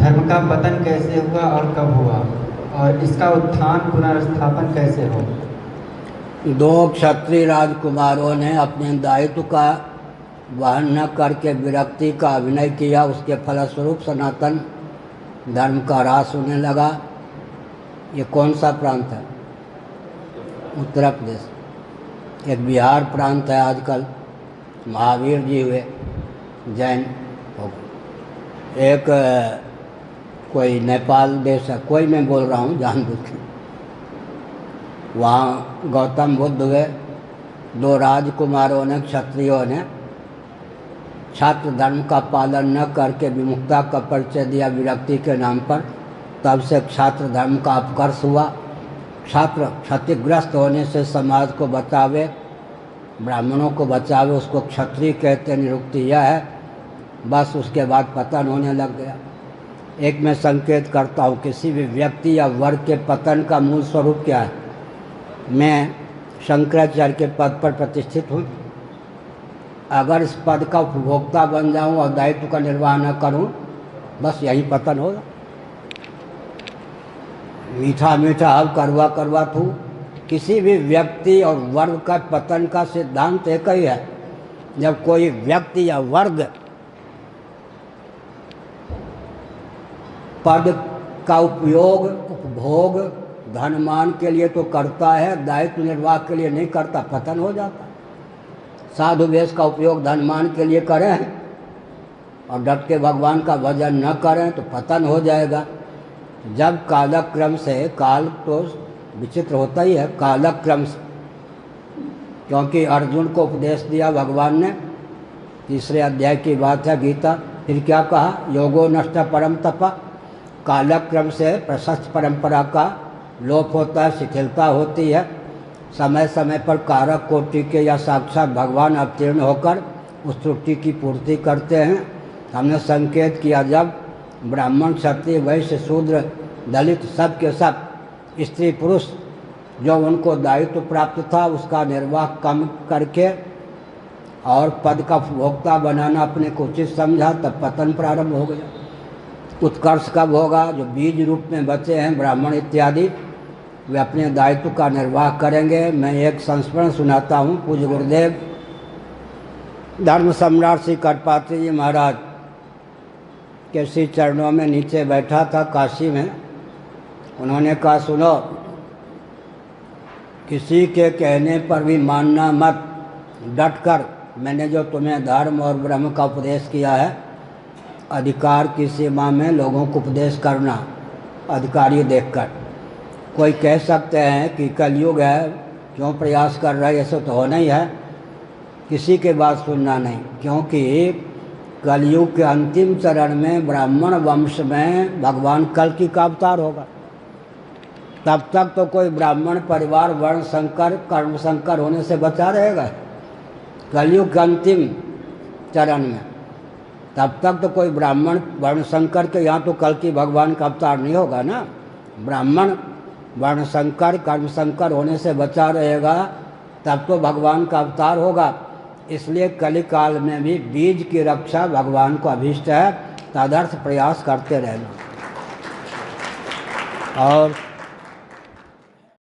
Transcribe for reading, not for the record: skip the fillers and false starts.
धर्म का पतन कैसे हुआ और कब हुआ, और इसका उत्थान पुनर्स्थापन कैसे हो? दो क्षत्रिय राजकुमारों ने अपने दायित्व का वहन न करके विरक्ति का अभिनय किया। उसके फलस्वरूप सनातन धर्म का ह्रास होने लगा। ये कौन सा प्रांत है? उत्तर प्रदेश। एक बिहार प्रांत है। आजकल महावीर जी हुए, जैन हो गए। एक कोई नेपाल देश है, कोई मैं बोल रहा हूँ जानबूझ के। वहाँ गौतम बुद्ध हुए। दो राजकुमारों ने, क्षत्रियों ने छात्र धर्म का पालन न करके विमुक्ता का परिचय दिया विरक्ति के नाम पर। तब से छात्र धर्म का अपकर्ष हुआ। छात्र क्षतिग्रस्त होने से समाज को बचावे, ब्राह्मणों को बचावे, उसको क्षत्रिय कहते। निरुक्ति यह है। बस उसके बाद पतन होने लग गया। एक मैं संकेत करता हूँ, किसी भी व्यक्ति या वर्ग के पतन का मूल स्वरूप क्या है? मैं शंकराचार्य के पद पर प्रतिष्ठित हूँ। अगर इस पद का उपभोक्ता बन जाऊँ और दायित्व का निर्वाह न करूँ, बस यही पतन होगा। मीठा मीठा अब करवा करवा थू। किसी भी व्यक्ति और वर्ग का पतन का सिद्धांत एक ही है। जब कोई व्यक्ति या वर्ग पद का उपयोग, उपभोग धनमान के लिए तो करता है, दायित्व निर्वाह के लिए नहीं करता, पतन हो जाता। साधु वेश का उपयोग धनमान के लिए करें और डट के भगवान का भजन न करें तो पतन हो जाएगा। जब कालक्रम से, काल तो विचित्र होता ही है, कालक्रम से, क्योंकि अर्जुन को उपदेश दिया भगवान ने, 3 अध्याय की बात है गीता। फिर क्या कहा? योगो नष्ट परम तप। कालक्रम से प्रशस्त परंपरा का लोप होता है, शिथिलता होती है। समय समय पर कारक कोटि के या साक्षात भगवान अवतीर्ण होकर उस त्रुटि की पूर्ति करते हैं। हमने संकेत किया, जब ब्राह्मण, क्षत्रिय, वैश्य, शूद्र, दलित, सब के सब, स्त्री पुरुष, जो उनको दायित्व प्राप्त था उसका निर्वाह कम करके और पद का उपभोक्ता बनाना अपने को उचित समझा, तब पतन प्रारंभ हो गया। उत्कर्ष कब होगा? जो बीज रूप में बचे हैं ब्राह्मण इत्यादि, वे अपने दायित्व का निर्वाह करेंगे। मैं एक संस्मरण सुनाता हूँ। पूज्य गुरुदेव धर्म सम्राट श्री करपात्री जी महाराज के श्री चरणों में नीचे बैठा था काशी में। उन्होंने कहा, सुनो, किसी के कहने पर भी मानना मत। डटकर मैंने जो तुम्हें धर्म और ब्रह्म का उपदेश किया है, अधिकार की सीमा में लोगों को उपदेश करना, अधिकारी देखकर। कोई कह सकते हैं कि कलयुग है, क्यों प्रयास कर रहे, ऐसा तो होना ही है। किसी के बात सुनना नहीं, क्योंकि कलयुग के अंतिम चरण में ब्राह्मण वंश में भगवान कल्कि का अवतार होगा। तब तक तो कोई ब्राह्मण परिवार वर्ण संकर, कर्म संकर होने से बचा रहेगा कलयुग के अंतिम चरण में। तब तक तो कोई ब्राह्मण वर्ण संकर के यहाँ तो कल्कि भगवान का अवतार नहीं होगा ना। ब्राह्मण वर्ण संकर, कर्म संकर होने से बचा रहेगा, तब तो भगवान का अवतार होगा। इसलिए कलिकाल में भी बीज की रक्षा भगवान को अभीष्ट है, तदर्थ प्रयास करते रहना। और